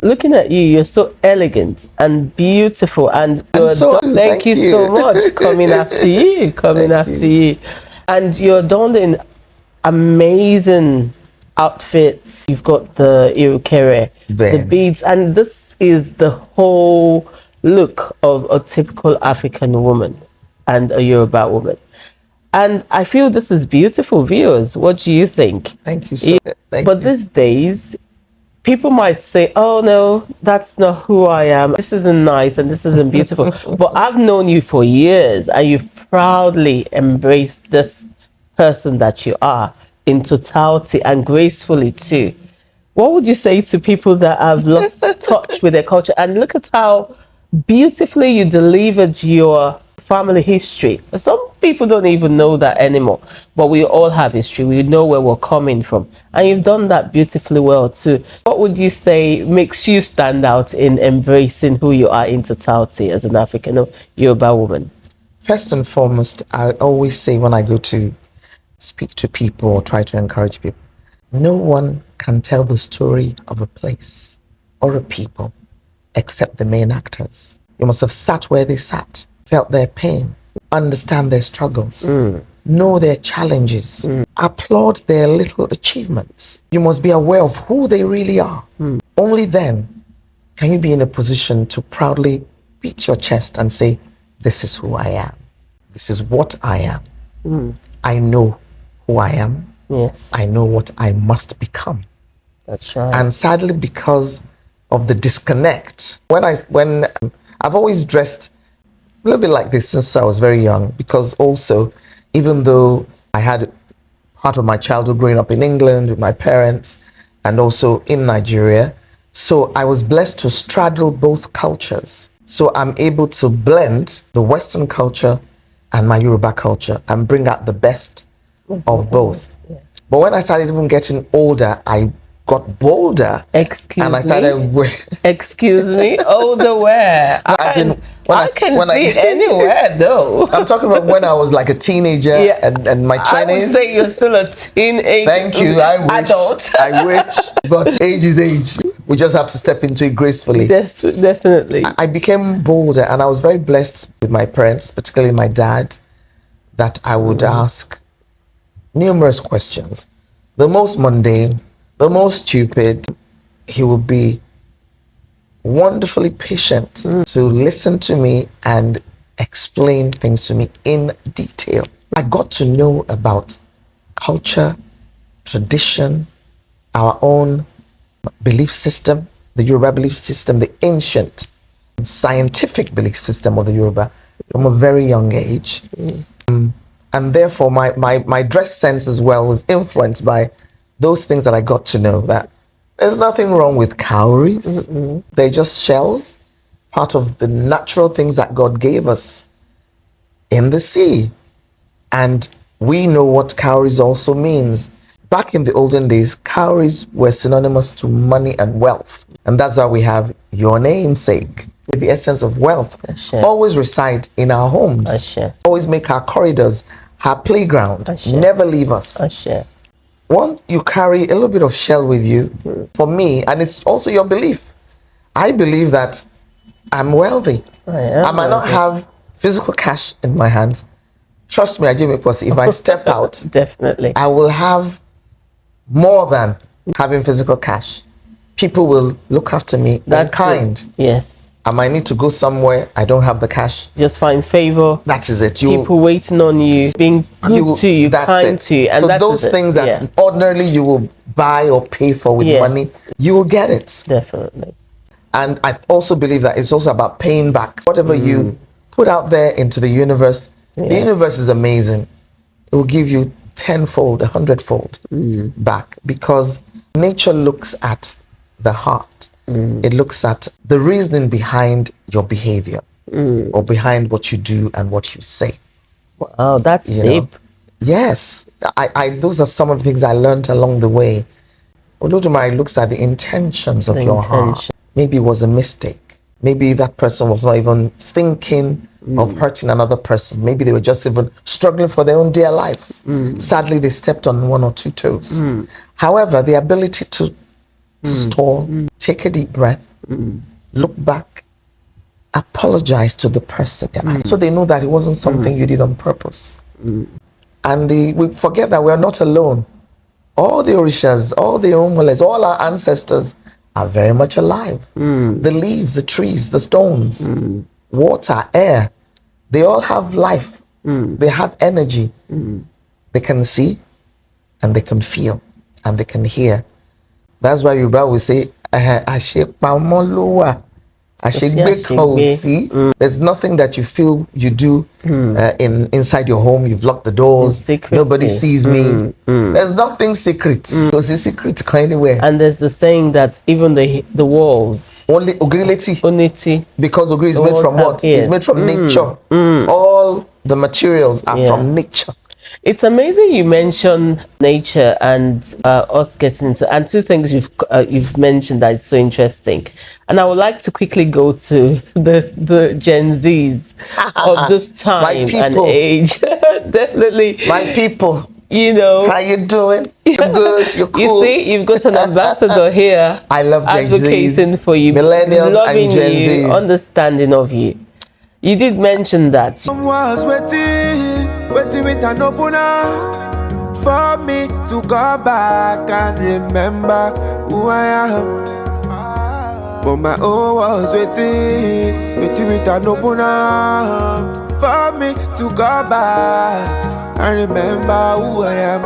looking at you, you're so elegant and beautiful, and thank you so much. Coming after you, and you're donned in amazing outfits. You've got the irukere, the beads, and this is the whole look of a typical African woman and a Yoruba woman. And I feel this is beautiful, viewers. What do you think? Thank you so much. But these days, people might say, oh no, that's not who I am. This isn't nice and this isn't beautiful. But I've known you for years and you've proudly embraced this person that you are in totality and gracefully too. What would you say to people that have lost touch with their culture? And look at how beautifully you delivered your family history. Some people don't even know that anymore, but we all have history. We know where we're coming from, and you've done that beautifully well too. What would you say makes you stand out in embracing who you are in totality as an African Yoruba woman? First and foremost, I always say when I go to speak to people or try to encourage people, no one can tell the story of a place or a people except the main actors. You must have sat where they sat, felt their pain, understand their struggles, know their challenges, applaud their little achievements. You must be aware of who they really are. Only then can you be in a position to proudly beat your chest and say, this is who I am. This is what I am. I know who I am. Yes. I know what I must become. That's right. And sadly, because of the disconnect, when I've always dressed a little bit like this since I was very young, because also, even though I had part of my childhood growing up in England with my parents and also in Nigeria, so I was blessed to straddle both cultures. So I'm able to blend the Western culture and my Yoruba culture and bring out the best of both. But when I started even getting older, I got bolder. Excuse and I started me? Excuse me? Older where? I can see anywhere though. I'm talking about when I was like a teenager and my 20s. I would say you're still a teenager. Thank you. I wish. Adult. I wish. But age is age. We just have to step into it gracefully. Definitely. I became bolder and I was very blessed with my parents, particularly my dad, that I would ask numerous questions. The most mundane, the most stupid. He would be wonderfully patient to listen to me and explain things to me in detail. I got to know about culture, tradition, our own belief system, the Yoruba belief system, the ancient scientific belief system of the Yoruba from a very young age. And therefore my dress sense as well was influenced by those things that I got to know, that there's nothing wrong with cowries. They're just shells, part of the natural things that God gave us in the sea. And we know what cowries also means. Back in the olden days, cowries were synonymous to money and wealth. And that's why we have your namesake, with the essence of wealth. Always reside in our homes. Always make our corridors our playground. Never leave us. One, you carry a little bit of shell with you. For me, and it's also your belief. I believe that I'm wealthy. I might not have physical cash in my hands. Trust me, Ajemiposi, if I step out, definitely, I will have more than having physical cash. People will look after me. That's kind. Yes. I might need to go somewhere. I don't have the cash. Just find favor. That is it. People waiting on you, being good to you, kind to you. And so those things that ordinarily you will buy or pay for with money, you will get it. Definitely. And I also believe that it's also about paying back. Whatever you put out there into the universe, the universe is amazing. It will give you tenfold, 100-fold back, because nature looks at the heart. It looks at the reasoning behind your behavior or behind what you do and what you say. Wow, that's deep. Yes, those are some of the things I learned along the way. Olodumare looks at the intentions of your heart. Maybe it was a mistake. Maybe that person was not even thinking of hurting another person. Maybe they were just even struggling for their own dear lives. Sadly, they stepped on one or two toes. However, the ability to stall, take a deep breath, Look back, apologize to the person, so they know that it wasn't something you did on purpose. And we forget that we are not alone. All the Orishas, all the Omules, all our ancestors are very much alive. The leaves, the trees, the stones, water, air, they all have life. They have energy. They can see, and they can feel, and they can hear. That's why Yoruba will say, "Ashepamoluwa." There's nothing that you feel you do inside your home. You've locked the doors. Nobody sees me. There's nothing secret. Because it's secret anywhere. And there's the saying that even the walls. Only ogrileti. Oniti. Because ogri is made from what? It's made from nature. All the materials are from nature. It's amazing you mention nature and us getting into, and two things you've mentioned that is so interesting. And I would like to quickly go to the Gen Zs of this time and age. Definitely. My people. You know. How you doing? You're good, you're cool. You see, you've got an ambassador here. I love Gen Zs. Advocating for you. Millennials loving and Gen you, Zs. understanding of you. You did mention that. Some was waiting with an open arms for me to go back and remember who I am. But my own was waiting with an open arms for me to go back and remember who I am.